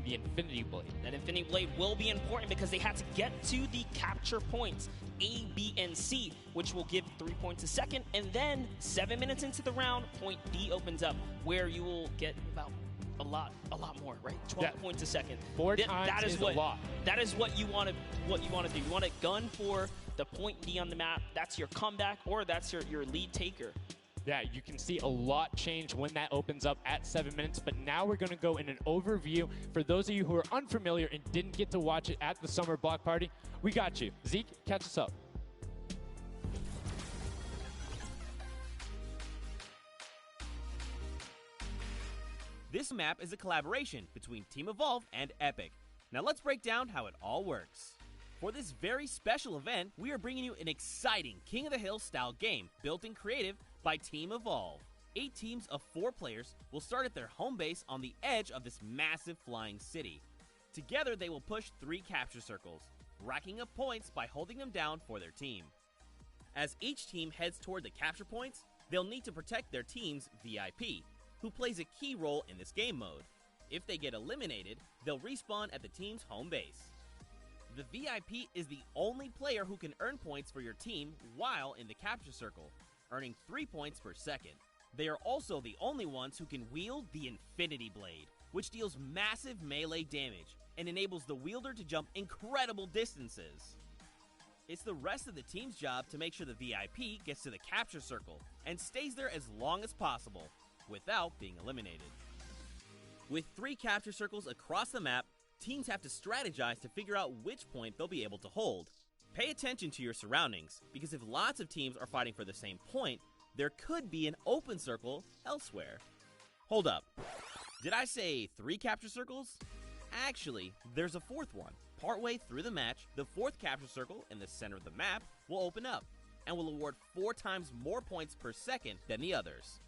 the Infinity Blade. That Infinity Blade will be important because they had to get to the capture points A, B, and C, which will give 3 points a second, and then 7 minutes into the round, point D opens up, where you will get about a lot more, right? 12 points a second. Four times that is a lot. That is what you want to do. You want to gun for the point D on the map. That's your comeback, or that's your lead taker. Yeah, you can see a lot change when that opens up at 7 minutes, but now we're going to go in an overview. For those of you who are unfamiliar and didn't get to watch it at the summer block party, we got you. Zeke, catch us up. This map is a collaboration between Team Evolve and Epic. Now let's break down how it all works. For this very special event, we are bringing you an exciting King of the Hill style game built in creative by Team Evolve. 8 teams of 4 players will start at their home base on the edge of this massive flying city. Together they will push 3 capture circles, racking up points by holding them down for their team. As each team heads toward the capture points, they'll need to protect their team's VIP, who plays a key role in this game mode. If they get eliminated, they'll respawn at the team's home base. The VIP is the only player who can earn points for your team while in the capture circle, earning 3 points per second. They are also the only ones who can wield the Infinity Blade, which deals massive melee damage and enables the wielder to jump incredible distances. It's the rest of the team's job to make sure the VIP gets to the capture circle and stays there as long as possible without being eliminated. With 3 capture circles across the map, teams have to strategize to figure out which point they'll be able to hold. Pay attention to your surroundings, because if lots of teams are fighting for the same point, there could be an open circle elsewhere. Hold up. Did I say 3 capture circles? Actually, there's a 4th one. Partway through the match, the 4th capture circle in the center of the map will open up and will award 4 times more points per second than the others.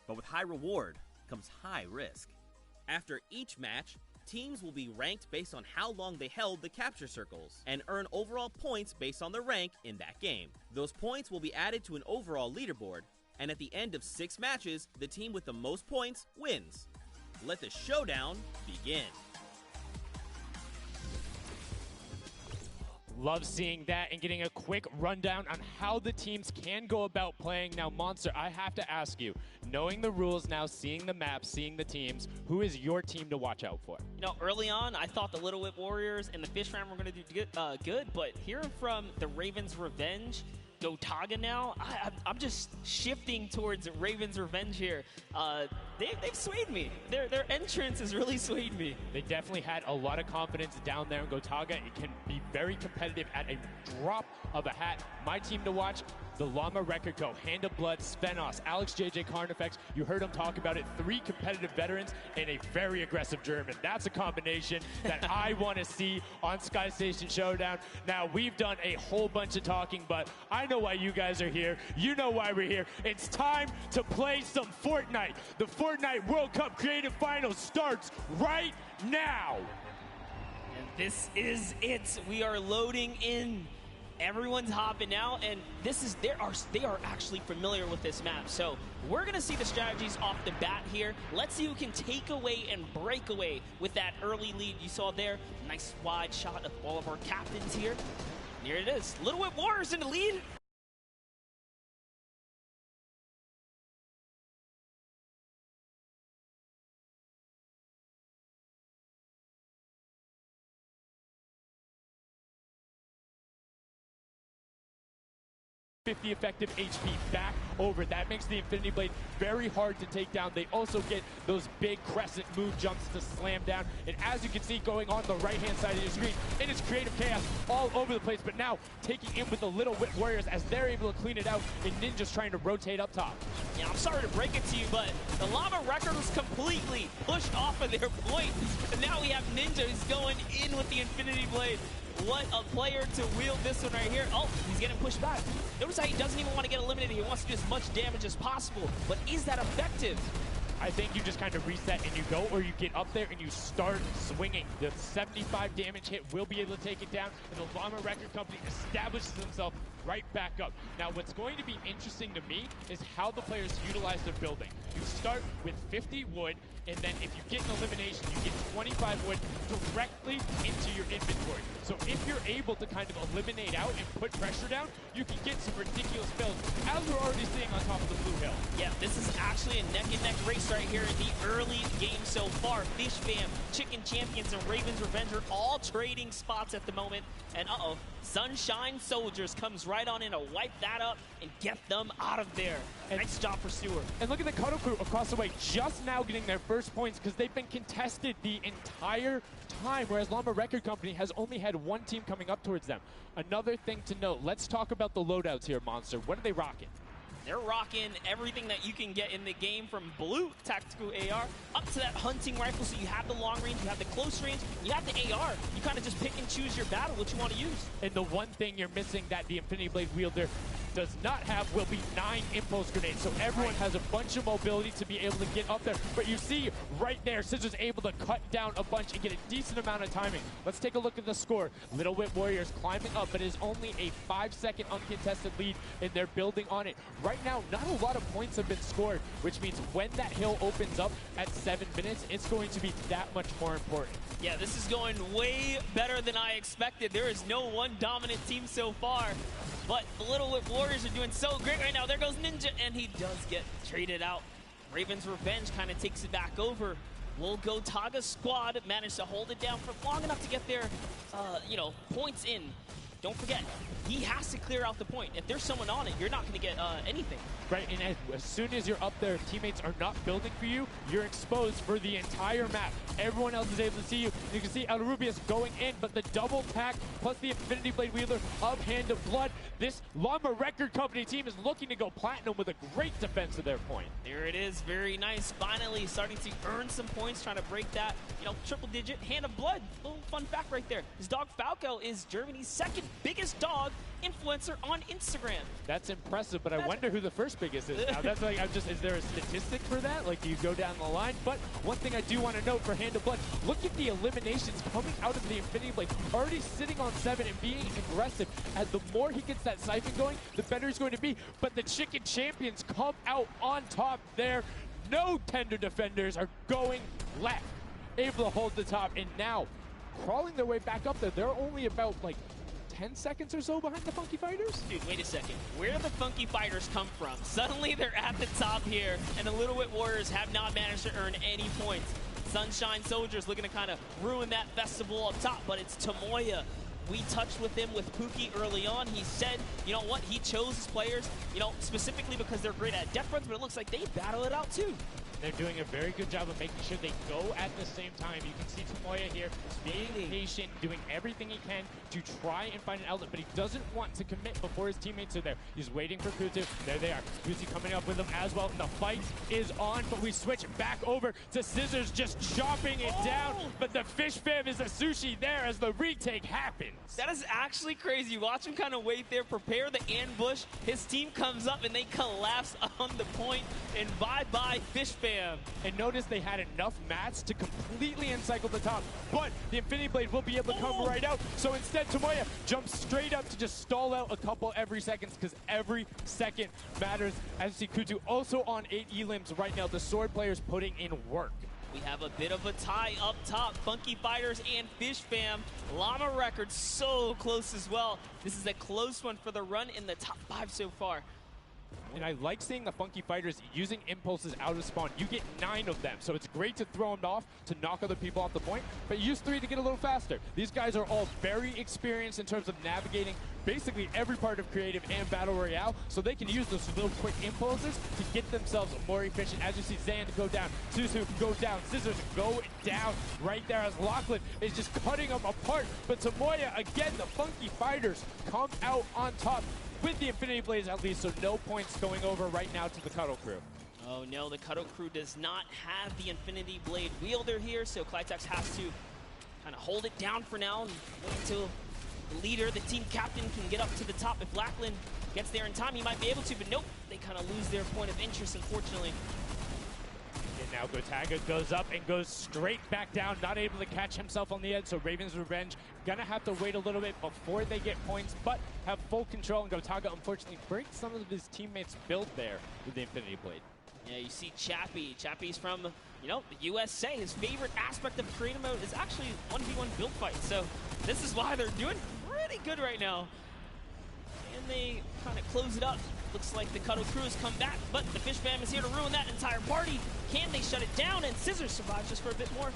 But with high reward comes high risk. After each match, teams will be ranked based on how long they held the capture circles and earn overall points based on their rank in that game. Those points will be added to an overall leaderboard, and at the end of 6 matches, the team with the most points wins. Let the showdown begin. Love seeing that and getting a quick rundown on how the teams can go about playing. Now, Monster, I have to ask you, knowing the rules now, seeing the map, seeing the teams, who is your team to watch out for? You know, early on, I thought the Little Whip Warriors and the Fish Ram were going to do good, but hearing from the Ravens Revenge, Gotaga now, I'm just shifting towards Ravens Revenge here. They've swayed me. Their entrance has really swayed me. They definitely had a lot of confidence down there in Gotaga. It can be very competitive at a drop of a hat. My team to watch, the Llama Record Co., Hand of Blood, Spenos, Alex JJ Carnifex. You heard him talk about it. 3 competitive veterans and a very aggressive German. That's a combination that I want to see on Sky Station Showdown. Now, we've done a whole bunch of talking, but I know why you guys are here. You know why we're here. It's time to play some Fortnite. The Fortnite World Cup Creative Finals starts right now. And this is it. We are loading in. Everyone's hopping out, and they are actually familiar with this map. So we're gonna see the strategies off the bat here. Let's see who can take away and break away with that early lead you saw there. Nice wide shot of all of our captains here. Here it is. Little Whip Warriors in the lead. .50 effective HP back over. That makes the Infinity Blade very hard to take down. They also get those big crescent move jumps to slam down. And as you can see going on the right-hand side of your screen, it is creative chaos all over the place. But now taking in with the Little Whip Warriors as they're able to clean it out, and Ninja's trying to rotate up top. Yeah, I'm sorry to break it to you, but the Llama Record was completely pushed off of their point. And now we have Ninja who's going in with the Infinity Blade. What a player to wield this one right here. Oh, he's getting pushed back. Notice how he doesn't even want to get eliminated. He wants to do as much damage as possible. But is that effective? I think you just kind of reset and you go, or you get up there and you start swinging. The 75 damage hit will be able to take it down, and the Llama Record Company establishes themselves right back up. Now, what's going to be interesting to me is how the players utilize their building. You start with 50 wood, and then if you get an elimination, you get 25 wood directly into your inventory. So if you're able to kind of eliminate out and put pressure down, you can get some ridiculous builds, as we're already seeing on top of the blue hill. Yeah, this is actually a neck-and-neck race right here in the early game so far. Fish Fam, Chicken Champions, and Raven's Revenge are all trading spots at the moment. And Sunshine Soldiers comes right on in to wipe that up and get them out of there. And nice job for Stewart. And look at the Cuddle Crew across the way, just now getting their first points because they've been contested the entire time, whereas Llama Record Company has only had one team coming up towards them. Another thing to note, let's talk about the loadouts here, Monster. What are they rocking? They're rocking everything that you can get in the game, from blue tactical AR up to that hunting rifle. So you have the long range, you have the close range, you have the AR. You kind of just pick and choose your battle, what you want to use. And the one thing you're missing that the Infinity Blade wielder does not have will be 9 impulse grenades. So everyone has a bunch of mobility to be able to get up there. But you see right there, Scissors able to cut down a bunch and get a decent amount of timing. Let's take a look at the score. Little Whip Warriors climbing up, but it is only a 5-second uncontested lead, and they're building on it. Right now, not a lot of points have been scored, which means when that hill opens up at 7 minutes, it's going to be that much more important. Yeah, this is going way better than I expected. There is no one dominant team so far, but the Little Whip Warriors are doing so great right now. There goes Ninja, and he does get traded out. Raven's Revenge kind of takes it back over. Will Go Taga squad managed to hold it down for long enough to get their, points in. Don't forget, he has to clear out the point. If there's someone on it, you're not going to get anything. Right, and as soon as you're up there, if teammates are not building for you, you're exposed for the entire map. Everyone else is able to see you. You can see El Rubius going in, but the double tack plus the Infinity Blade wielder of Hand of Blood. This Llama Record Company team is looking to go platinum with a great defense of their point. There it is, very nice. Finally starting to earn some points, trying to break that, triple digit Hand of Blood. Little fun fact right there. His dog Falco is Germany's second biggest dog influencer on Instagram. That's impressive, but I wonder who the first biggest is now. That's like, is there a statistic for that? Like, do you go down the line? But one thing I do want to note for Hand of Blood, look at the eliminations coming out of the Infinity Blade. Already sitting on 7 and being aggressive. And the more he gets that siphon going, the better he's going to be. But the Chicken Champions come out on top there. No tender defenders are going left. Able to hold the top, and now crawling their way back up there. They're only about, 10 seconds or so behind the Funky Fighters? Dude, wait a second. Where did the Funky Fighters come from? Suddenly they're at the top here, and the Little Whip Warriors have not managed to earn any points. Sunshine Soldiers looking to kind of ruin that festival up top, but it's Tomoya. We touched with him with Pookie early on. He said, you know what, he chose his players, specifically because they're great at death runs, but it looks like they battle it out too. They're doing a very good job of making sure they go at the same time. You can see Tomoya here being patient, doing everything he can to try and find an outlet, but he doesn't want to commit before his teammates are there. He's waiting for Kutu. There they are. Kutu coming up with them as well. The fight is on, but we switch back over to Scissors just chopping it down, but the Fish Fam is a sushi there as the retake happens. That is actually crazy. Watch him kind of wait there, prepare the ambush. His team comes up and they collapse on the point, and bye-bye Fish Fam. And notice they had enough mats to completely encircle the top, but the Infinity Blade will be able to come right out. So instead, Tomoya jumps straight up to just stall out a couple every seconds, because every second matters. As you see Kutu also on 8 elims right now. The sword players putting in work. We have a bit of a tie up top. Funky Fighters and Fish Fam. Llama Records so close as well. This is a close one for the run in the top 5 so far. And I like seeing the Funky Fighters using impulses out of spawn. You get 9 of them, so it's great to throw them off to knock other people off the point, but use 3 to get a little faster. These guys are all very experienced in terms of navigating basically every part of creative and battle royale, so they can use those little quick impulses to get themselves more efficient. As you see Zan go down, Suzu go down, Scissors go down right there as Lachlan is just cutting them apart. But Tomoya, again, the Funky Fighters come out on top with the Infinity Blades at least, so no points going over right now to the Cuddle Crew. Oh no, the Cuddle Crew does not have the Infinity Blade wielder here, so Clitex has to kind of hold it down for now and wait until the leader, the team captain, can get up to the top. If Lachlan gets there in time, he might be able to, but nope, they kind of lose their point of interest, unfortunately. now Gotaga goes up and goes straight back down, not able to catch himself on the edge, so Raven's Revenge gonna have to wait a little bit before they get points, but have full control, and Gotaga unfortunately breaks some of his teammates' build there with the Infinity Blade. Yeah, you see Chappie. Chappie's from, you know, the USA. His favorite aspect of creative mode is actually 1v1 build fights, so this is why they're doing pretty good right now. And they kind of close it up. Looks like the Cuddle Crew has come back, but the Fish Fam is here to ruin that entire party. Can they shut it down? And Scissors survives just for a bit more.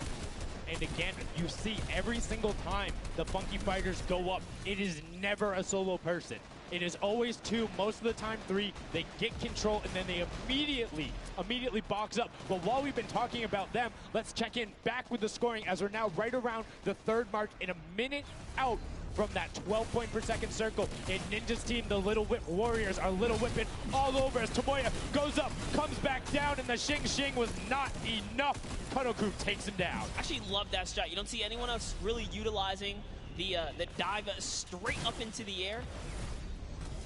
And again, you see every single time the Funky Fighters go up, it is never a solo person. It is always two, most of the time three. They get control and then they immediately box up. But while we've been talking about them, let's check in back with the scoring as we're now right around the third mark in a minute out from that 12 point per second circle. And Ninja's team, the Little Whip Warriors, are Little Whipping all over as Tomoya goes up, comes back down, and the Shing was not enough. Cuddle Crew takes him down. Actually love that strat. You don't see anyone else really utilizing the dive straight up into the air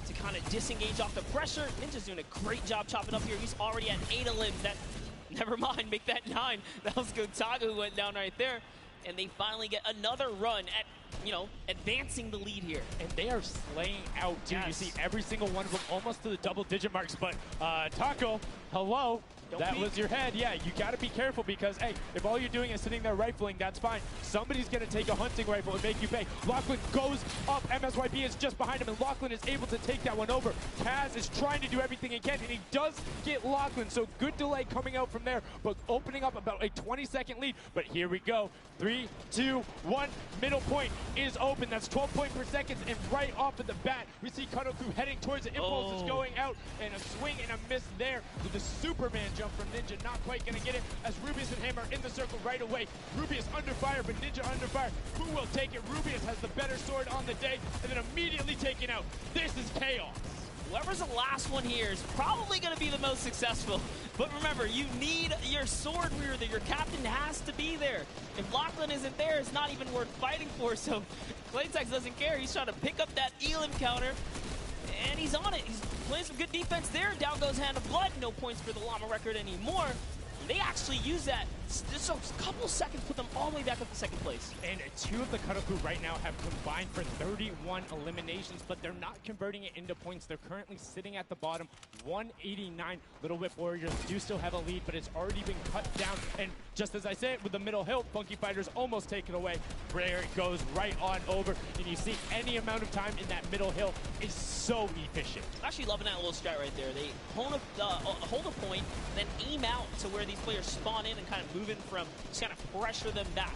to kind of disengage off the pressure. Ninja's doing a great job chopping up here. He's already at 8 of limbs. That, never mind, make that 9. That was Gotaga who went down right there. And they finally get another run at, you know, advancing the lead here. And they are slaying out, too. Yes. You see every single one of them almost to the double-digit marks. But Taco, hello. That was your head. Yeah, you got to be careful because, hey, if all you're doing is sitting there rifling, that's fine. Somebody's going to take a hunting rifle and make you pay. Lachlan goes up. MSYP is just behind him, and Lachlan is able to take that one over. Kaz is trying to do everything he can, and he does get Lachlan. So good delay coming out from there, but opening up about a 20-second lead. But here we go. 3, 2, 1. Middle point is open. That's 12 point per second, and right off of the bat, we see Cuddle Crew heading towards it. Impulse is going out, and a swing and a miss there with the Superman jump from Ninja. Not quite going to get it as Rubius and him are in the circle right away. Rubius under fire, but Ninja under fire. Who will take it? Rubius has the better sword on the day, and then immediately taken out. This is chaos. Whoever's the last one here is probably going to be the most successful. But remember, you need your sword wielder. Your captain has to be there. If Lachlan isn't there, it's not even worth fighting for. So Claytex doesn't care. He's trying to pick up that Elim counter. And he's on it. He's playing some good defense there. Down goes Hand of Blood. No points for the Llama record anymore. They actually use that. Just a couple seconds put them all the way back up to second place. And two of the Cuddle Crew right now have combined for 31 eliminations, but they're not converting it into points. They're currently sitting at the bottom, 189. Little Whip Warriors do still have a lead, but it's already been cut down. And just as I said, with the middle hill, Funky Fighters almost take it away. There it goes right on over. And you see any amount of time in that middle hill is so efficient. I'm actually loving that little strat right there. They hold a point, then aim out to where these players spawn in and kind of move in from, just kind of pressure them back.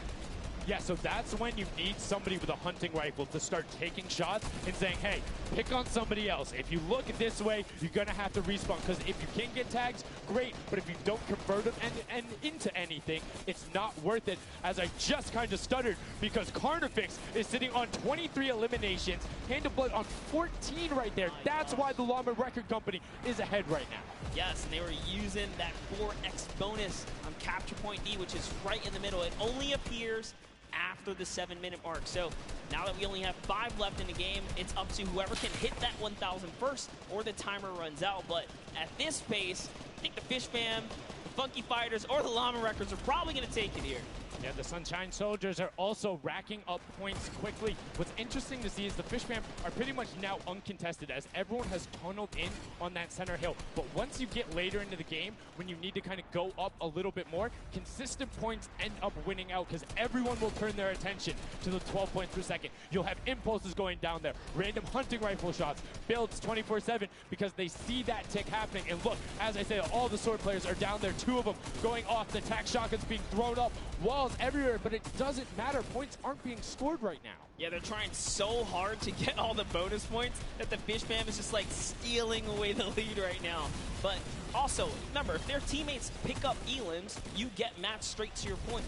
Yeah, so that's when you need somebody with a hunting rifle to start taking shots and saying, hey, pick on somebody else. If you look this way, you're going to have to respawn, because if you can get tags, great, but if you don't convert them and into anything, it's not worth it, as I just kind of stuttered, because Carnifex is sitting on 23 eliminations, Hand of Blood on 14 right there. That's why the Llama Record Company is ahead right now. Yes, and they were using that 4x bonus on Capture Point D, which is right in the middle. It only appears after the 7-minute mark. So now that we only have 5 left in the game, it's up to whoever can hit that 1,000 first or the timer runs out. But at this pace, I think the Fish Fam, the Funky Fighters, or the Llama Records are probably going to take it here. Yeah, the Sunshine Soldiers are also racking up points quickly. What's interesting to see is the Fish Fam are pretty much now uncontested, as everyone has tunneled in on that center hill. But once you get later into the game, when you need to kind of go up a little bit more, consistent points end up winning out, because everyone will turn their attention to the 12 points per second. You'll have impulses going down there, random hunting rifle shots, builds 24/7, because they see that tick happening. And look, as I say, all the sword players are down there, 2 of them going off, the attack shotguns being thrown up, walls everywhere, but it doesn't matter. Points aren't being scored right now. Yeah, they're trying so hard to get all the bonus points that the Fish Fam is just like stealing away the lead right now. But also, remember, if their teammates pick up elims, you get matched straight to your point,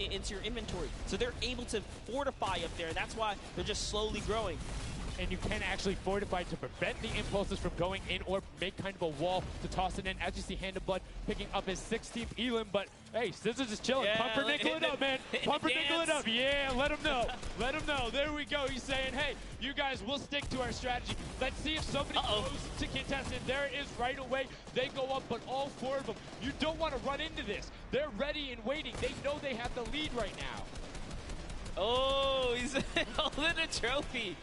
into your inventory. So they're able to fortify up there, and that's why they're just slowly growing. and you can actually fortify to prevent the impulses from going in or make kind of a wall to toss it in. As you see, Hand of Blood picking up his 16th elim, but hey, Scissors is chilling. Yeah, Pumpernickel it up, man. Pumpernickel it up. Yeah, let him know. Let him know. There we go. He's saying, hey, you guys will stick to our strategy. Let's see if somebody goes to contest it. There it is right away. They go up, but all 4 of them. You don't want to run into this. They're ready and waiting. They know they have the lead right now. Oh, he's holding a trophy.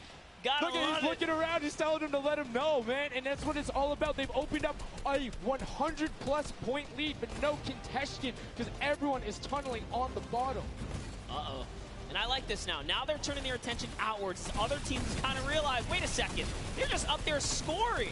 Look at he's looking around. He's telling them to let him know, man. And that's what it's all about. They've opened up a 100-plus point lead, but no contention because everyone is tunneling on the bottom. Uh-oh. And I like this now. Now they're turning their attention outwards. Other teams kind of realize, wait a second, they're just up there scoring.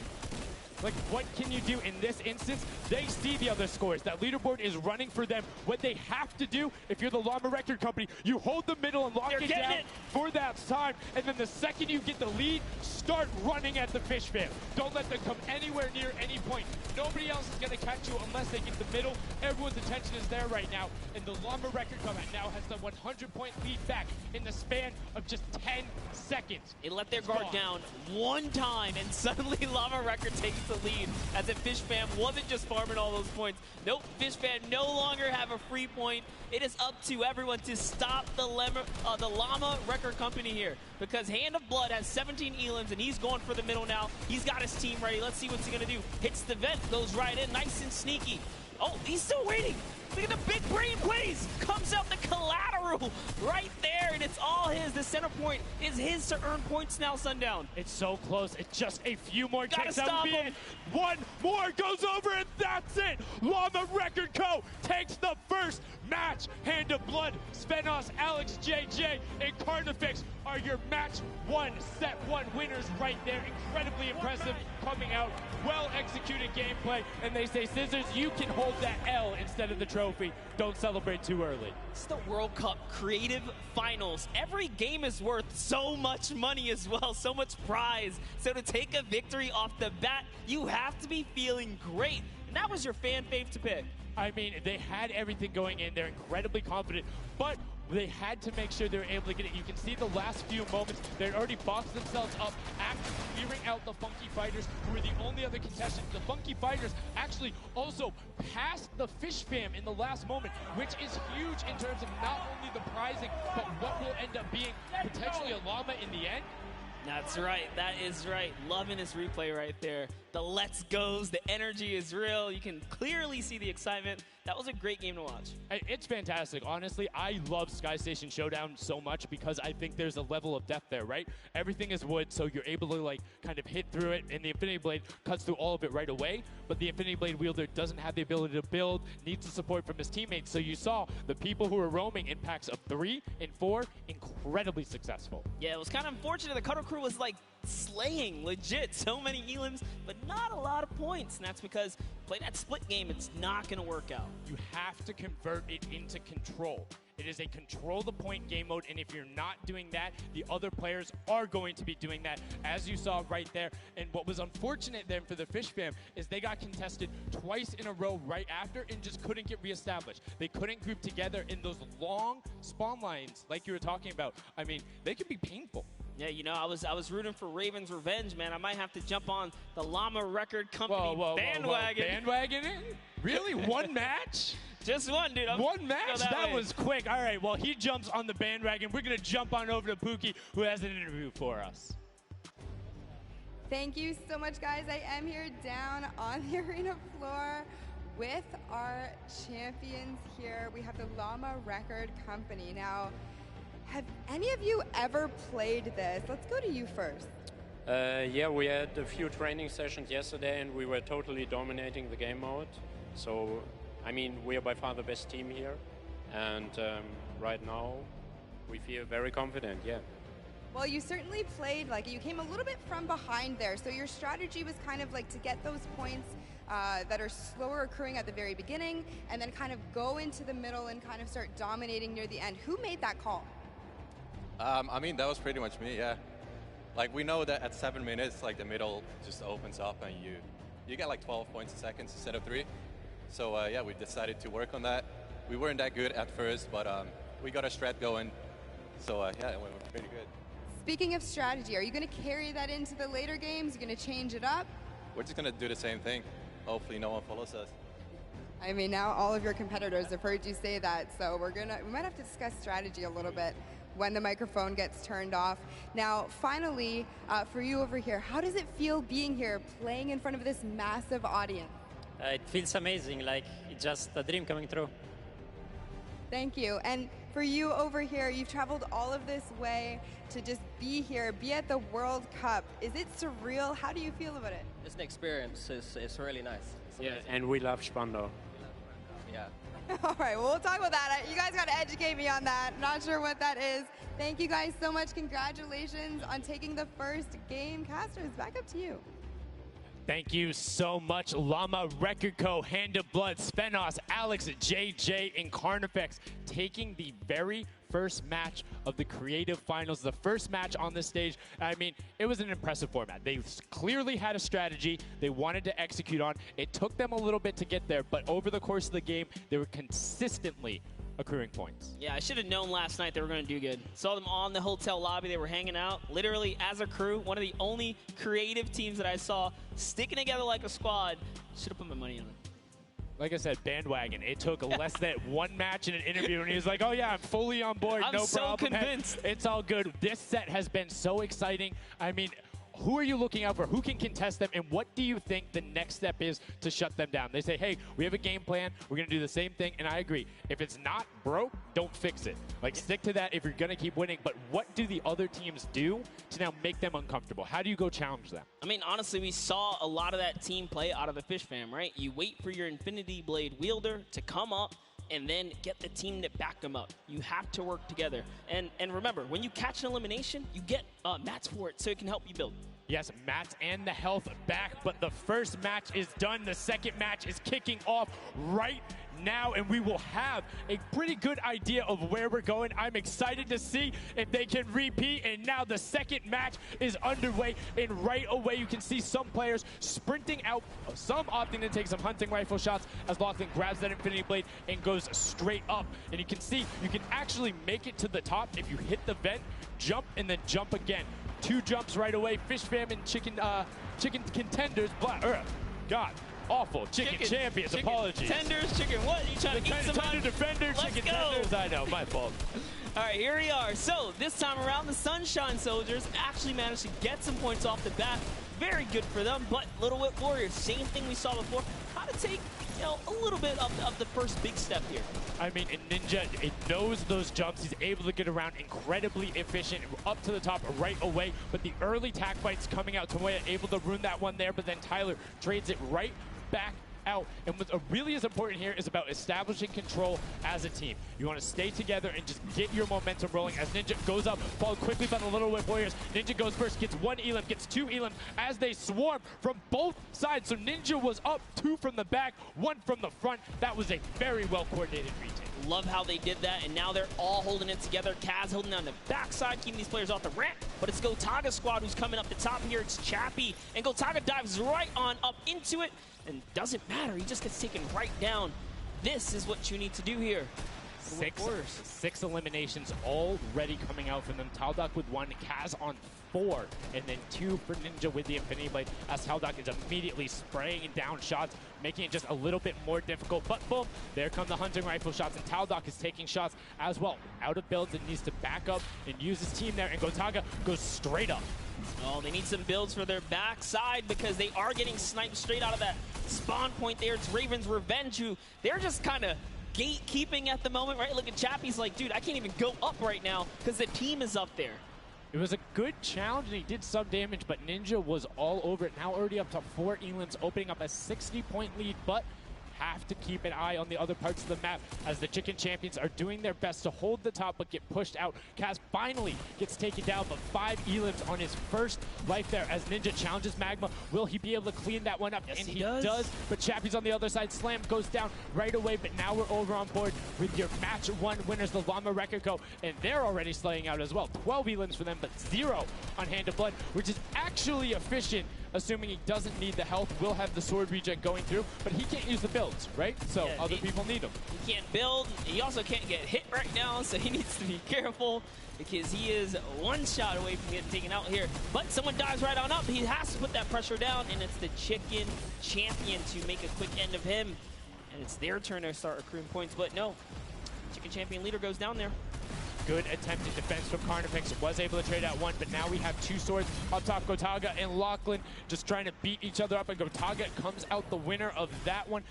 Like, what can you do in this instance? They see the other scores. That leaderboard is running for them. What they have to do, if you're the Llama Record Company, you hold the middle and lock it down for that time. And then the second you get the lead, start running at the fish fam. Don't let them come anywhere near any point. Nobody else is going to catch you unless they get the middle. Everyone's attention is there right now. And the Llama Record Company now has the 100-point lead back in the span of just 10 seconds. They let their guard down one time, and suddenly Llama Record takes the lead, as if Fish Fam wasn't just farming all those points. Nope, Fish Fam no longer have a free point. It is up to everyone to stop the Llama Record Company here, because Hand of Blood has 17 elims, and he's going for the middle now. He's got his team ready. Let's see what's he gonna do. Hits the vent, goes right in, nice and sneaky. Oh, he's still waiting. Look at the big brain plays. Comes out the collateral right there, and it's all his. The center point is his to earn points now, Sundown. It's so close. It's just a few more kicks. Stop him. One more goes over, and that's it. Llama Record Co. takes the first match. Hand of Blood, Spenos, Alex JJ, and Carnifex are your match 1, set 1 winners right there. Incredibly impressive coming out. Well-executed gameplay. And they say, Scissors, you can hold that L instead of the trophy. Don't celebrate too early. It's the World Cup Creative Finals. Every game is worth so much money as well, so much prize. So to take a victory off the bat, you have to be feeling great. And that was your fan fave to pick. I mean, they had everything going in. They're incredibly confident, but they had to make sure they were able to get it. You can see the last few moments, they'd already boxed themselves up after clearing out the Funky Fighters, who were the only other contestants. The Funky Fighters actually also passed the Fish Fam in the last moment, which is huge in terms of not only the prizing, but what will end up being potentially a llama in the end. That's right. That is right. Loving this replay right there. The let's goes, the energy is real. You can clearly see the excitement. That was a great game to watch. It's fantastic. Honestly, I love Sky Station Showdown so much because I think there's a level of depth there, right? Everything is wood, so you're able to like kind of hit through it, and the Infinity Blade cuts through all of it right away, but the Infinity Blade wielder doesn't have the ability to build, needs the support from his teammates. So you saw the people who were roaming in packs of 3 and 4, incredibly successful. Yeah, it was kind of unfortunate. The Cutter Crew was like slaying legit so many elims, but not a lot of points, and that's because play that split game, it's not going to work out. You have to convert it into control. It is a control the point game mode, and if you're not doing that, the other players are going to be doing that, as you saw right there. And what was unfortunate then for the Fish Fam is they got contested twice in a row right after and just couldn't get reestablished. They couldn't group together in those long spawn lines like you were talking about. I mean, they can be painful. Yeah, you know, I was rooting for Raven's revenge, man. I might have to jump on the Llama Record Company bandwagon. Bandwagon it? Really? One match? Just one, dude. One match? That was quick. All right, well, he jumps on the bandwagon. We're going to jump on over to Pookie, who has an interview for us. Thank you so much, guys. I am here down on the arena floor with our champions here. We have the Llama Record Company. Now, have any of you ever played this? Let's go to you first. Yeah, we had a few training sessions yesterday, and we were totally dominating the game mode. So, I mean, we are by far the best team here, and right now we feel very confident, yeah. Well, you certainly played like you came a little bit from behind there, so your strategy was kind of like to get those points that are slower accruing at the very beginning, and then kind of go into the middle and kind of start dominating near the end. Who made that call? I mean, that was pretty much me, yeah. Like, we know that at 7 minutes, like, the middle just opens up and you get like 12 points a second instead of 3. So, yeah, we decided to work on that. We weren't that good at first, but we got a strat going. So, yeah, it went pretty good. speaking of strategy, are you going to carry that into the later games? You're going to change it up? We're just going to do the same thing. Hopefully no one follows us. I mean, now all of your competitors have heard you say that, so we might have to discuss strategy a little bit when the microphone gets turned off. Now, finally, for you over here, how does it feel being here, playing in front of this massive audience? It feels amazing, like it's just a dream coming true. Thank you. And for you over here, you've traveled all of this way to just be here, be at the World Cup. Is it surreal? How do you feel about it? It's an experience. It's really nice. Yeah, and we love Spandau. Yeah. All right, well, we'll talk about that. You guys got to educate me on that. Not sure what that is. Thank you guys so much. Congratulations on taking the first game. Casters, back up to you. Thank you so much, Llama, Record Co., Hand of Blood, Spenos, Alex, JJ, and Carnifex taking the very first match of the Creative Finals, the first match on the stage. I mean, it was an impressive format. They clearly had a strategy they wanted to execute on. It took them a little bit to get there, but over the course of the game, they were consistently accruing points. Yeah, I should have known last night they were going to do good. Saw them on the hotel lobby. They were hanging out, literally as a crew. One of the only creative teams that I saw sticking together like a squad. Should have put my money on it. Like I said, bandwagon. It took less than one match in an interview, and he was like, oh, yeah, I'm fully on board. I'm no so problem. convinced. Hey, it's all good. This set has been so exciting. I mean, who are you looking out for? Who can contest them? And what do you think the next step is to shut them down? They say, hey, we have a game plan. We're going to do the same thing. And I agree. If it's not broke, don't fix it. Like, stick to that if you're going to keep winning. But what do the other teams do to now make them uncomfortable? How do you go challenge them? I mean, honestly, we saw a lot of that team play out of the Fish Fam, right? You wait for your Infinity Blade wielder to come up and then get the team to back them up. You have to work together. And remember, when you catch an elimination, you get mats for it so it can help you build. Yes, mats and the health back, but the first match is done. The second match is kicking off right now, and we will have a pretty good idea of where we're going. I'm excited to see if they can repeat, and now the second match is underway, and right away you can see some players sprinting out, some opting to take some hunting rifle shots as Lachlan grabs that Infinity Blade and goes straight up. And you can see you can actually make it to the top if you hit the vent, jump, and then jump again. 2 jumps right away. Fish Fam and chicken contenders. God, awful. Chicken champions. Apologies. Tenders, chicken what? You trying to eat some Tender defender, chicken tenders. I know, my fault. All right, here we are. So this time around, the Sunshine Soldiers actually managed to get some points off the bat. Very good for them, but Little Whip Warriors, same thing we saw before. How to take, a little bit of the first big step here. I mean, Ninja, it knows those jumps. He's able to get around incredibly efficient, up to the top right away. But the early tack fights coming out, Tomoya able to ruin that one there, but then Tyler trades it right back out. And what really is important here is about establishing control as a team. You want to stay together and just get your momentum rolling as Ninja goes up, followed quickly by the Little Whip Warriors. Ninja goes first, gets 1 elim, gets 2 elim as they swarm from both sides. So Ninja was up 2 from the back, 1 from the front. That was a very well-coordinated retake. Love how they did that, and now they're all holding it together. Kaz holding down the backside, keeping these players off the ramp. But it's Gotaga's squad who's coming up the top here. It's Chappie, and Gotaga dives right on up into it, and doesn't matter. He just gets taken right down. This is what you need to do here. 6 eliminations already coming out from them. Taldock with 1, Kaz on 4, and then 2 for Ninja with the Infinity Blade, as Taldock is immediately spraying down shots, making it just a little bit more difficult. But boom, there come the hunting rifle shots, and Taldock is taking shots as well. Out of builds and needs to back up and use his team there, and Gotaga goes straight up. Oh, they need some builds for their backside because they are getting sniped straight out of that spawn point there. It's Raven's Revenge, who they're just kind of gatekeeping at the moment, right? Look at Chappie's like, dude, I can't even go up right now because the team is up there. It was a good challenge, and he did some damage, but Ninja was all over it. Now already up to 4 elims, opening up a 60-point lead, but have to keep an eye on the other parts of the map as the Chicken Champions are doing their best to hold the top but get pushed out. Kaz finally gets taken down, but 5 elims on his first life there as Ninja challenges Magma. Will he be able to clean that one up? Yes, and he does. But Chappie's on the other side. Slam goes down right away, but now we're over on board with your match 1 winners, the Llama Record Co., and they're already slaying out as well. 12 elims for them, but 0 on Hand of Blood, which is actually efficient assuming he doesn't need the health, will have the sword regen going through, but he can't use the builds, right? So Yeah, other people need them. He can't build. He also can't get hit right now, so he needs to be careful because he is one shot away from getting taken out here. But someone dives right on up. He has to put that pressure down, and it's the Chicken Champion to make a quick end of him. And it's their turn to start accruing points, but no. Chicken Champion leader goes down there. Good attempted defense from Carnifex. Was able to trade out one, but now we have two swords up top. Gotaga and Lachlan just trying to beat each other up, and Gotaga comes out the winner of that one.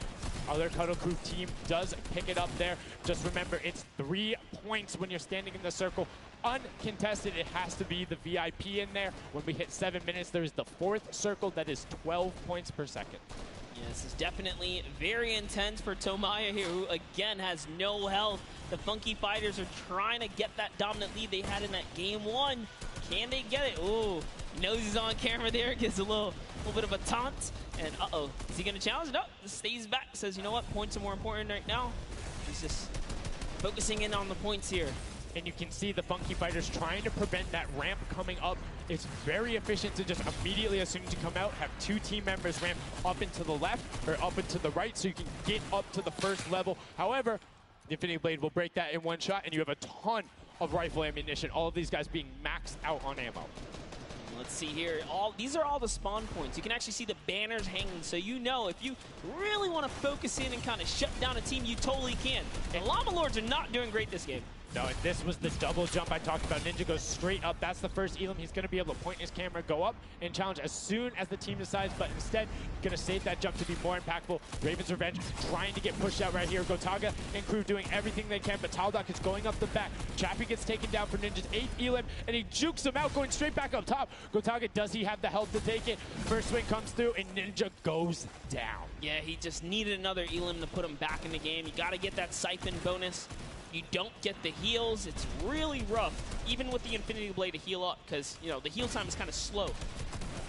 Other Cuddle Crew team does pick it up there. Just remember, it's 3 points when you're standing in the circle. Uncontested, it has to be the VIP in there. When we hit 7 minutes, there's the 4th circle that is 12 points per second. Yeah, this is definitely very intense for Tomaya here, who again has no health. The Funky Fighters are trying to get that dominant lead they had in that game 1. Can they get it? Ooh, knows he's on camera there, gives a little bit of a taunt. And uh-oh, is he gonna challenge? No, stays back, says, you know what, points are more important right now. He's just focusing in on the points here. And you can see the Funky Fighters trying to prevent that ramp coming up. It's very efficient to just immediately, as soon as you come out, have 2 team members ramp up into the left or up into the right so you can get up to the first level. However, the Infinity Blade will break that in one shot, and you have a ton of rifle ammunition. All of these guys being maxed out on ammo. Let's see here. These are all the spawn points. You can actually see the banners hanging, so you know if you really want to focus in and kind of shut down a team, you totally can. And Llama Lords are not doing great this game. No, and this was the double jump I talked about. Ninja goes straight up. That's the first Elam. He's going to be able to point his camera, go up, and challenge as soon as the team decides, but instead, going to save that jump to be more impactful. Raven's Revenge trying to get pushed out right here. Gotaga and crew doing everything they can, but Taldock is going up the back. Chappie gets taken down for Ninja's 8th Elam, and he jukes him out, going straight back up top. Gotaga, does he have the health to take it? First swing comes through, and Ninja goes down. Yeah, he just needed another Elam to put him back in the game. You got to get that siphon bonus. You don't get the heals. It's really rough, even with the Infinity Blade to heal up, because, you know, the heal time is kind of slow.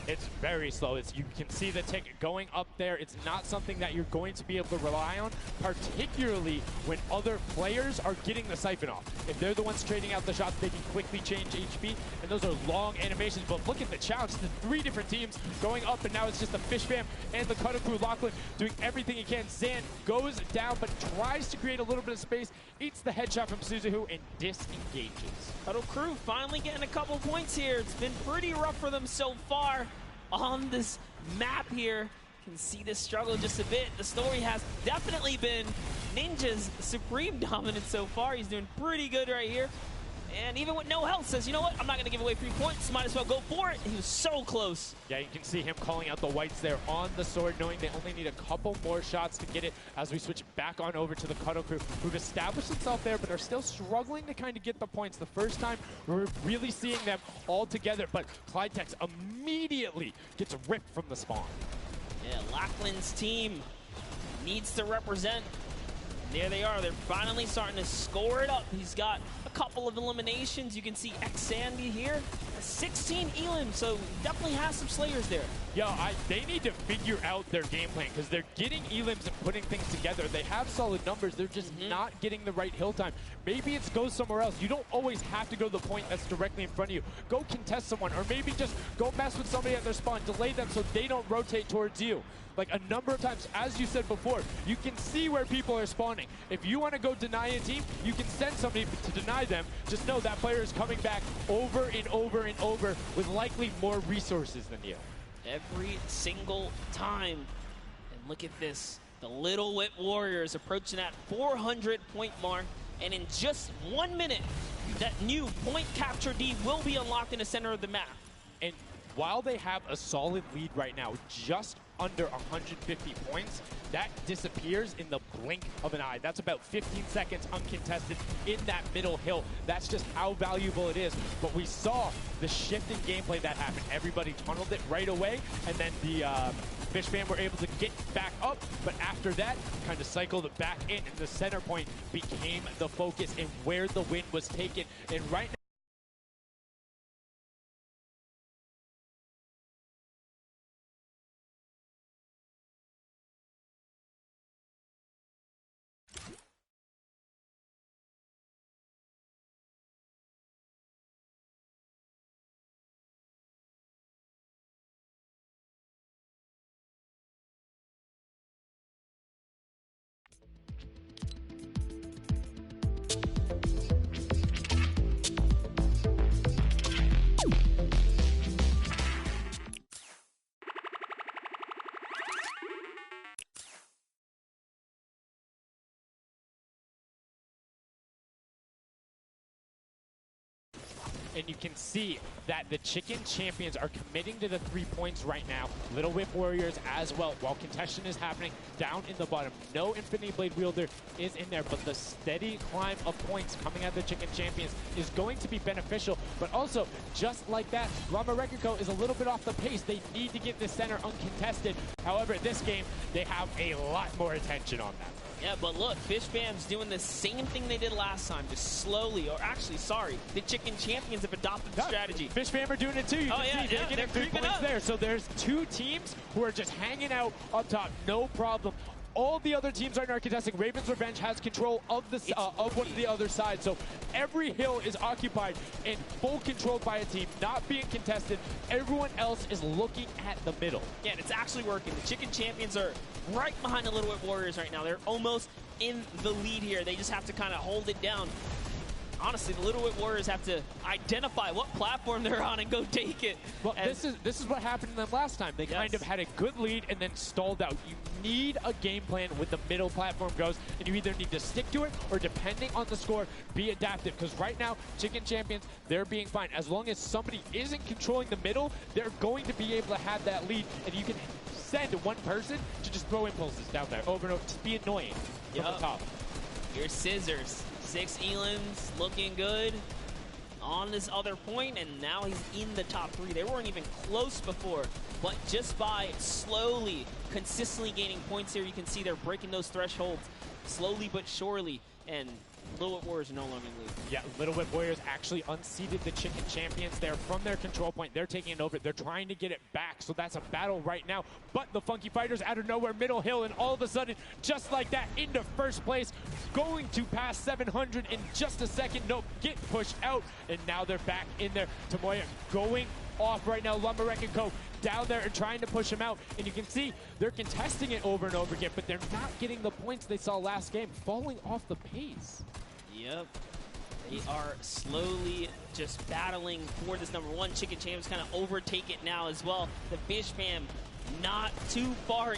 It's very slow. You can see the tick going up there. It's not something that you're going to be able to rely on, particularly when other players are getting the siphon off. If they're the ones trading out the shots, they can quickly change HP, and those are long animations. But look at the challenge. The 3 different teams going up, and now it's just the Fish Fam and the Cutter Crew. Lachlan doing everything he can. Zan goes down, but tries to create a little bit of space, eats the headshot from Suzuhu, and disengages. Cuddle Crew finally getting a couple points here. It's been pretty rough for them so far on this map here. Can see this struggle just a bit. The story has definitely been Ninja's supreme dominance so far. He's doing pretty good right here. And even with no health, says, you know what, I'm not going to give away 3 points. Might as well go for it. He was so close. Yeah, you can see him calling out the whites there on the sword, knowing they only need a couple more shots to get it as we switch back on over to the Cuddle Crew, who've established itself there, but are still struggling to kind of get the points. The first time we're really seeing them all together, but Clydetex immediately gets ripped from the spawn. Yeah, Lachlan's team needs to represent. There they are. They're finally starting to score it up. He's got a couple of eliminations. You can see X-Sandy here. 16 Elam, so definitely has some Slayers there. Yo, they need to figure out their game plan, because they're getting Elams and putting things together. They have solid numbers. They're just not getting the right hill time. Maybe it's go somewhere else. You don't always have to go to the point that's directly in front of you. Go contest someone, or maybe just go mess with somebody at their spawn. Delay them so they don't rotate towards you. Like a number of times, as you said before, you can see where people are spawning. If you want to go deny a team, you can send somebody to deny them. Just know that player is coming back over and over and over with likely more resources than you. Every single time. And look at this. The Little Wit Warriors approaching that 400-point mark. And in just 1 minute, that new point capture D will be unlocked in the center of the map. And while they have a solid lead right now, just under 150 points, that disappears in the blink of an eye. That's about 15 seconds uncontested in that middle hill. That's just how valuable it is. But we saw the shift in gameplay that happened. Everybody tunneled it right away, and then the Fish Fam were able to get back up, but after that, kind of cycled it back in, and the center point became the focus and where the win was taken. And right now, and you can see that the Chicken Champions are committing to the 3 points right now. Little Whip Warriors as well, while contention is happening down in the bottom. No Infinity Blade Wielder is in there, but the steady climb of points coming out of the Chicken Champions is going to be beneficial, but also, just like that, Llama Record Co. is a little bit off the pace. They need to get the center uncontested. However, this game, they have a lot more attention on that. Yeah, but look, Fish Fam's doing the same thing they did last time, just slowly, or actually, sorry, the Chicken Champions have adopted the strategy. Fish Fam are doing it too. You can see they're getting 3 points there. So there's 2 teams who are just hanging out up top, no problem. All the other teams right now are contesting. Raven's Revenge has control of the of one of the other side, so every hill is occupied and full controlled by a team, not being contested. Everyone else is looking at the middle. Yeah, and it's actually working. The Chicken Champions are right behind the Little Whip Warriors right now. They're almost in the lead here. They just have to kind of hold it down. Honestly, the Little Whip Warriors have to identify what platform they're on and go take it. Well, this is what happened to them last time. They kind of had a good lead and then stalled out. You need a game plan when the middle platform goes, and you either need to stick to it or, depending on the score, be adaptive. Because right now, Chicken Champions, they're being fine. As long as somebody isn't controlling the middle, they're going to be able to have that lead, and you can send one person to just throw impulses down there over and over. Just be annoying from the top. Here's Scissors. 6 Elans looking good on this other point, and now he's in the top 3. They weren't even close before, but just by slowly, consistently gaining points here, you can see they're breaking those thresholds slowly but surely, and Little Whip Warriors are no longer in the lead. Yeah, Little Whip Warriors actually unseated the Chicken Champions. They're from their control point. They're taking it over. They're trying to get it back, so that's a battle right now. But the Funky Fighters out of nowhere, middle hill, and all of a sudden, just like that, into first place, going to pass 700 in just a second. Nope, get pushed out, and now they're back in there. Tomoya going off right now. Llama Record Co. down there and trying to push him out, and you can see they're contesting it over and over again, but they're not getting the points they saw last game, falling off the pace. Yep. They are slowly just battling for this number 1. Chicken Champs kind of overtake it now as well. The Fish Fam not too far.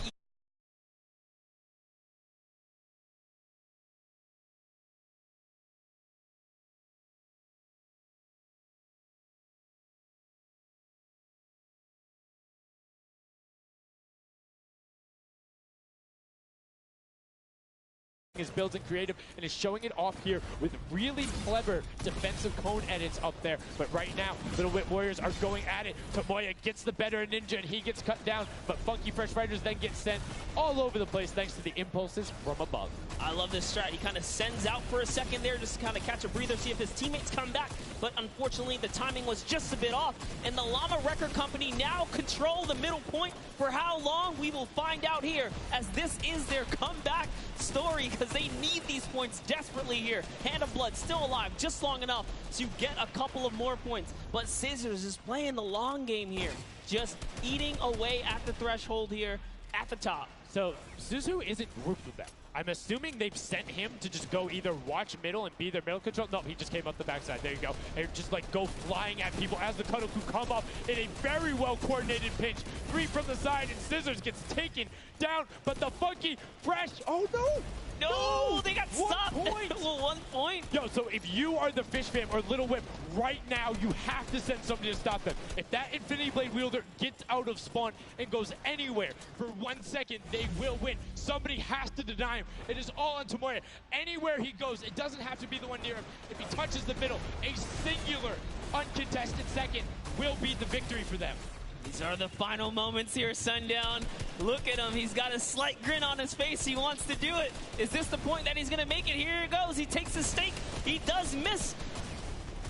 Is built and creative and is showing it off here with really clever defensive cone edits up there. But right now, Little Whip Warriors are going at it. Tomoya gets the better of Ninja and he gets cut down, but Funky Fresh Fighters then get sent all over the place thanks to the impulses from above. I love this strat. He kind of sends out for a second there just to kind of catch a breather, see if his teammates come back. But unfortunately, the timing was just a bit off. And the Llama Record Company now control the middle point. For how long, we will find out here, as this is their comeback story, because they need these points desperately here. Hand of Blood still alive just long enough to get a couple of more points. But Scissors is playing the long game here, just eating away at the threshold here at the top. So Suzu isn't grouped with them. I'm assuming they've sent him to just go either watch middle and be their middle control. No, he just came up the backside. There you go. And just like go flying at people as the Cuddleku come up in a very well coordinated pinch. 3 from the side, and Scissors gets taken down. But the Funky Fresh, oh no! No, they got 1 stopped. point. Well, 1 point. Yo, so if you are the Fish Fam or Little Whip, right now you have to send somebody to stop them. If that Infinity Blade Wielder gets out of spawn and goes anywhere for 1 second, they will win. Somebody has to deny him. It is all on Tomoya. Anywhere he goes, it doesn't have to be the one near him. If he touches the middle, a singular uncontested second will be the victory for them. These are the final moments here, Sundown. Look at him. He's got a slight grin on his face. He wants to do it. Is this the point that he's going to make it? Here it goes. He takes the stake. He does miss.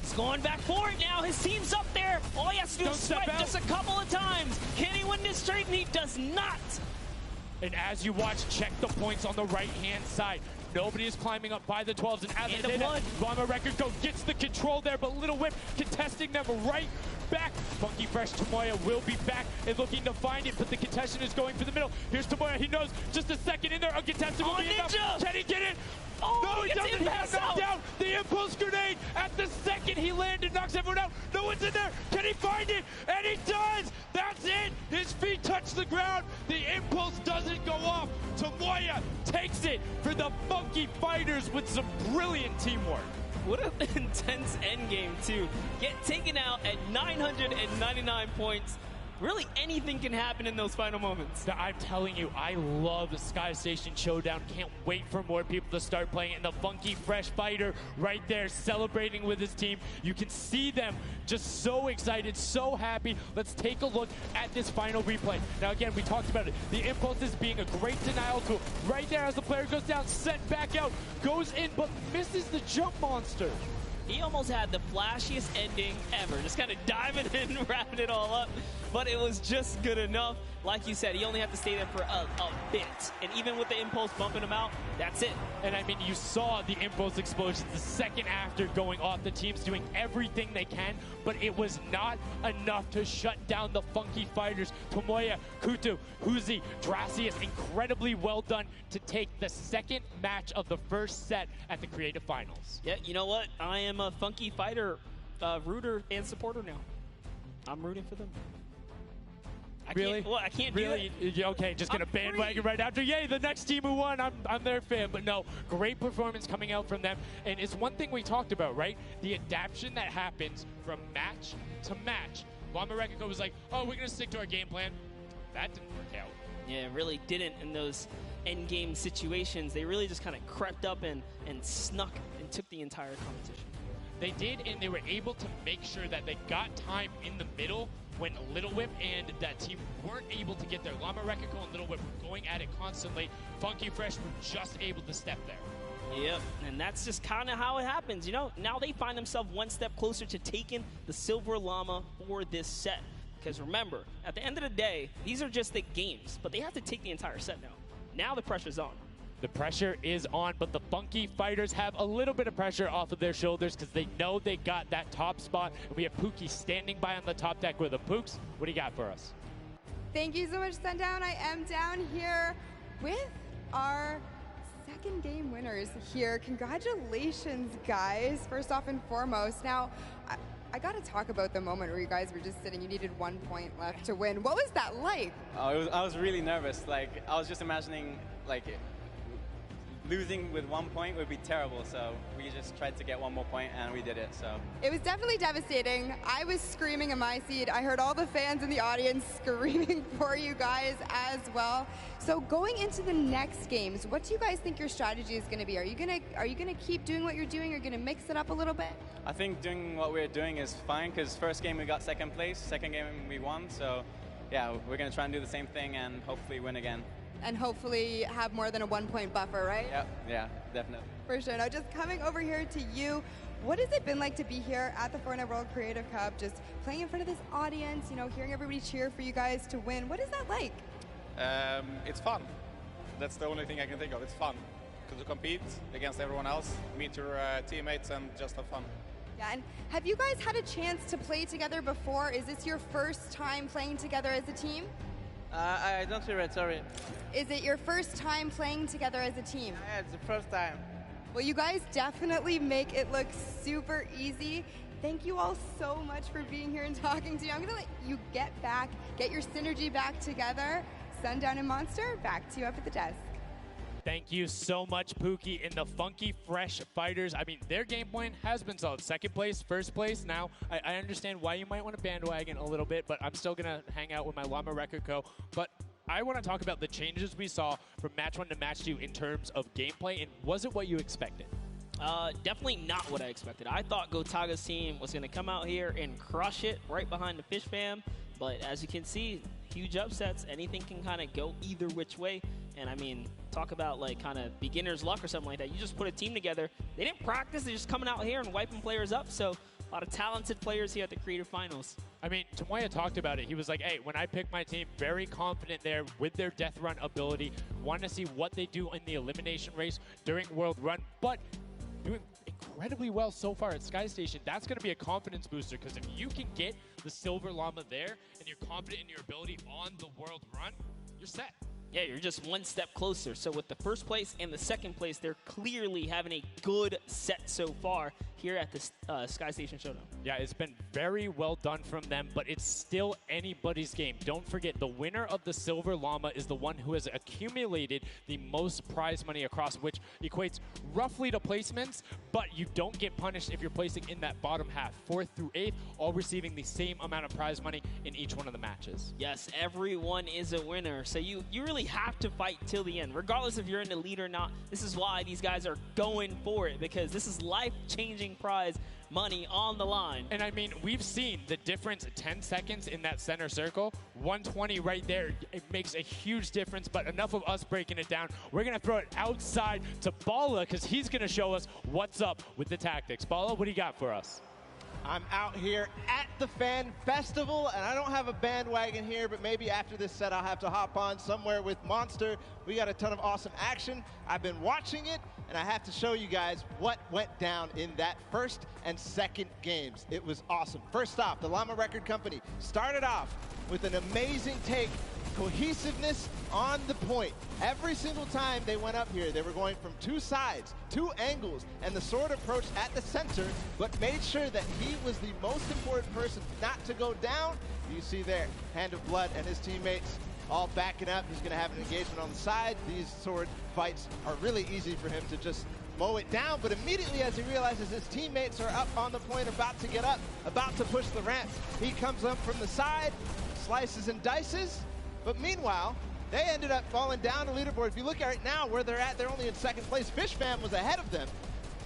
He's going back for it now. His team's up there. All he has to do is swipe just a couple of times. Can he win this straight? And he does not. And as you watch, check the points on the right-hand side. Nobody is climbing up by the 12s. And as they did it, Llama Record Co. gets the control there, but Little Whip contesting them right back. Funky Fresh Tomoya will be back and looking to find it, but the contention is going for the middle. Here's Tomoya. He knows just a second in there. Uncontested will be enough. Can he get it? Oh, no, he doesn't. He got knocked down. The impulse grenade at the second he landed knocks everyone out. No one's in there. Can he find it? And he does. That's it. His feet touch the ground. The impulse doesn't go off. Tomoya takes it for the Funky Fighters with some brilliant teamwork. What an intense endgame, too. Get taken out at 999 points. Really, anything can happen in those final moments. I'm telling you, I love the Sky Station Showdown. Can't wait for more people to start playing it. And the Funky Fresh Fighter right there celebrating with his team. You can see them just so excited, so happy. Let's take a look at this final replay. Now, again, we talked about it. The impulses being a great denial tool. Right there as the player goes down, sent back out, goes in, but misses the jump monster. He almost had the flashiest ending ever, just kind of diving in and wrapping it all up, but it was just good enough. Like you said, he only had to stay there for a bit, and even with the impulse bumping him out, that's it. And I mean, you saw the impulse explosions the second after going off. The team's doing everything they can, but it was not enough to shut down the Funky Fighters. Tomoya, Kutu, Huzi, Dracius, incredibly well done to take the second match of the first set at the Creative Finals. Yeah, you know what? I am a Funky Fighter rooter and supporter now. I'm rooting for them. Really? I can't really? do it. Okay, just gonna bandwagon right after. Yay, the next team who won. I'm their fan. But no, great performance coming out from them. And it's one thing we talked about, right? The adaptation that happens from match to match. Llama Rekiko was like, oh, we're gonna stick to our game plan. That didn't work out. Yeah, it really didn't in those end game situations. They really just kind of crept up and snuck and took the entire competition. They did, and they were able to make sure that they got time in the middle when Little Whip and that team weren't able to get there. Llama Rekiko and Little Whip were going at it constantly. Funky Fresh were just able to step there. Yep, and that's just kind of how it happens, you know? Now they find themselves one step closer to taking the Silver Llama for this set. Because remember, at the end of the day, these are just the games, but they have to take the entire set now. Now the pressure's on. The pressure is on, but the Funky Fighters have a little bit of pressure off of their shoulders because they know they got that top spot. And we have Pookie standing by on the top deck with the Pooks. What do you got for us? Thank you so much, Sundown. I am down here with our second game winners here. Congratulations, guys, first off and foremost. Now, I got to talk about the moment where you guys were just sitting. You needed 1 point left to win. What was that like? I was really nervous. Like, I was just imagining, like, losing with 1 point would be terrible, so we just tried to get 1 more point, and we did it. So it was definitely devastating. I was screaming in my seat. I heard all the fans in the audience screaming for you guys as well. So going into the next games, what do you guys think your strategy is going to be? Are you gonna keep doing what you're doing? Or are you gonna mix it up a little bit? I think doing what we're doing is fine, because first game we got second place, second game we won. So yeah, we're gonna try and do the same thing and hopefully win again. And hopefully have more than a 1 point buffer, right? Yep, yeah, definitely. For sure. Now, just coming over here to you, what has it been like to be here at the Fortnite World Creative Cup, just playing in front of this audience, you know, hearing everybody cheer for you guys to win? What is that like? It's fun. That's the only thing I can think of. It's fun to compete against everyone else, meet your teammates, and just have fun. Yeah, and have you guys had a chance to play together before? Is this your first time playing together as a team? I don't hear it, sorry. Is it your first time playing together as a team? Yeah, it's the first time. Well, you guys definitely make it look super easy. Thank you all so much for being here and talking to me. I'm going to let you get your synergy back together. Sundown and Monster, back to you up at the desk. Thank you so much, Pookie, and the Funky Fresh Fighters. I mean, their game plan has been solid. Second place, first place. Now, I understand why you might want to bandwagon a little bit, but I'm still going to hang out with my Llama Rekiko. But I want to talk about the changes we saw from match 1 to match 2 in terms of gameplay, and was it what you expected? Definitely not what I expected. I thought Gotaga's team was going to come out here and crush it right behind the Fish Fam, but as you can see, huge upsets. Anything can kind of go either which way. And I mean, talk about like kind of beginner's luck or something like that. You just put a team together. They didn't practice. They're just coming out here and wiping players up. So a lot of talented players here at the Creative Finals. I mean, Tomoya talked about it. He was like, hey, when I pick my team, very confident there with their death run ability. Want to see what they do in the elimination race during World Run. But doing incredibly well so far at Sky Station. That's going to be a confidence booster, because if you can get the Silver Llama there and you're confident in your ability on the World Run, you're set. Yeah, you're just one step closer. So with the first place and the second place, they're clearly having a good set so far here at the Sky Station Showdown. Yeah, it's been very well done from them, but it's still anybody's game. Don't forget, the winner of the Silver Llama is the one who has accumulated the most prize money across, which equates roughly to placements, but you don't get punished if you're placing in that bottom half. 4th through 8th, all receiving the same amount of prize money in each one of the matches. Yes, everyone is a winner, so you really have to fight till the end, regardless if you're in the lead or not. This is why these guys are going for it, because this is life-changing prize money on the line. And I mean, we've seen the difference, 10 seconds in that center circle, 120 right there. It makes a huge difference, but enough of us breaking it down. We're going to throw it outside to Bala because he's going to show us what's up with the tactics. Bala, what do you got for us? I'm out here at the Fan Festival, and I don't have a bandwagon here, but maybe after this set I'll have to hop on somewhere with Monster. We got a ton of awesome action. I've been watching it, and I have to show you guys what went down in that first and second games. It was awesome. First off, the Llama Record Company started off with an amazing take. Cohesiveness on the point. Every single time they went up here, they were going from 2 sides, 2 angles, and the sword approached at the center, but made sure that he was the most important person not to go down. You see there, Hand of Blood and his teammates all backing up. He's going to have an engagement on the side. These sword fights are really easy for him to just mow it down, but immediately as he realizes his teammates are up on the point, about to get up, about to push the ramp, he comes up from the side, slices and dices. But meanwhile, they ended up falling down the leaderboard. If you look at right now where they're at, they're only in 2nd place. Fish Fam was ahead of them.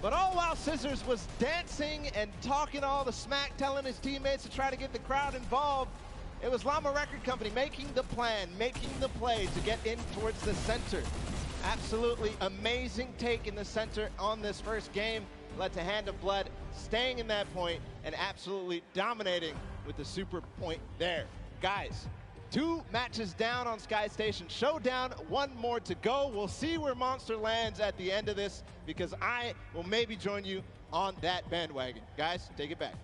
But all while Scissors was dancing and talking all the smack, telling his teammates to try to get the crowd involved, it was Llama Record Company making the plan, making the play to get in towards the center. Absolutely amazing take in the center on this first game. Led to Hand of Blood staying in that point and absolutely dominating with the super point there. Guys, 2 matches down on Sky Station Showdown, 1 more to go. We'll see where Monster lands at the end of this, because I will maybe join you on that bandwagon. Guys, take it back.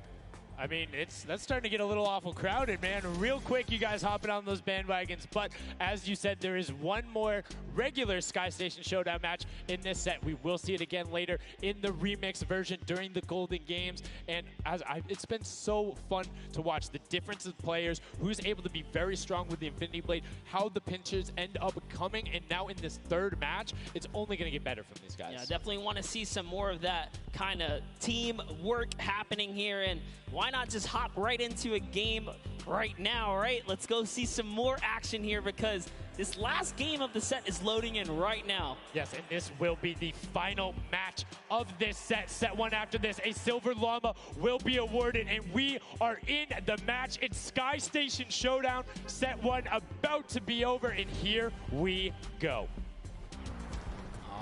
I mean, that's starting to get a little awful crowded, man. Real quick, you guys hopping on those bandwagons. But as you said, there is 1 more regular Sky Station Showdown match in this set. We will see it again later in the remix version during the Golden Games. And it's been so fun to watch the difference of players, who's able to be very strong with the Infinity Blade, how the pinches end up coming. And now in this 3rd match, it's only going to get better from these guys. Yeah, definitely want to see some more of that kind of team work happening here. And why not just hop right into a game right now, right? Let's go see some more action here, because this last game of the set is loading in right now. Yes, and this will be the final match of this set. Set 1 after this, a Silver Llama will be awarded, and we are in the match. It's Sky Station Showdown. Set 1 about to be over, and here we go.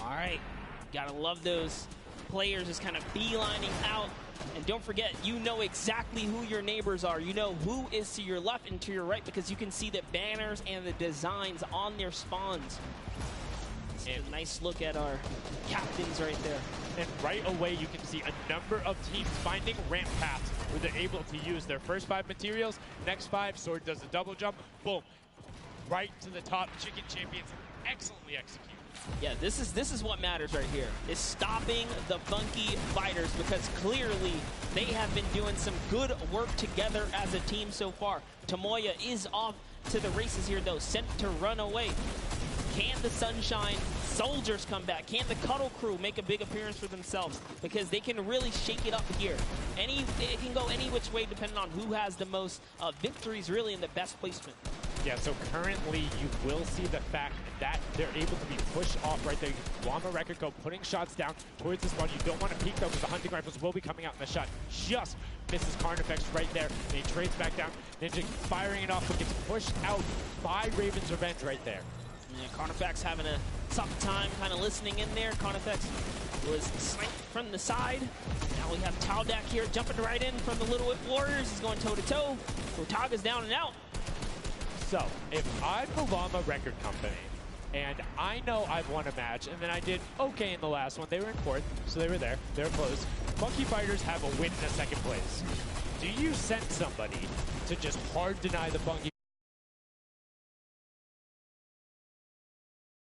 All right, gotta love those players just kind of beelining out. And don't forget, you know exactly who your neighbors are. You know who is to your left and to your right, because you can see the banners and the designs on their spawns. A nice look at our captains right there. And right away, you can see a number of teams finding ramp paths where they're able to use their first 5 materials. Next 5, Sword does a double jump. Boom. Right to the top. Chicken Champions excellently executed. Yeah, this is what matters right here, is stopping the funky fighters, because clearly they have been doing some good work together as a team so far. Tomoya is off to the races here, though, sent to run away. Can the Sunshine Soldiers come back? Can the Cuddle Crew make a big appearance for themselves? Because they can really shake it up here. It can go any which way depending on who has the most victories, really, in the best placement. Yeah, so currently you will see the fact that they're able to be pushed off right there. Llama Record Co putting shots down towards this one. You don't want to peek though, because the hunting rifles will be coming out in the shot. Just misses Carnifex right there. And he trades back down. Ninja firing it off, but gets pushed out by Raven's Revenge right there. Yeah, Carnifex having a tough time kind of listening in there. Carnifex was sniped from the side. Now we have Taldak here jumping right in from the Little Whip Warriors. He's going toe-to-toe. Otaga's down and out. So, if I'm the Llama Record Company, and I know I've won a match, and then I did okay in the last one, they were in 4th, so they were there, they're close. Funky Fighters have a win in the 2nd place. Do you send somebody to just hard deny the Funky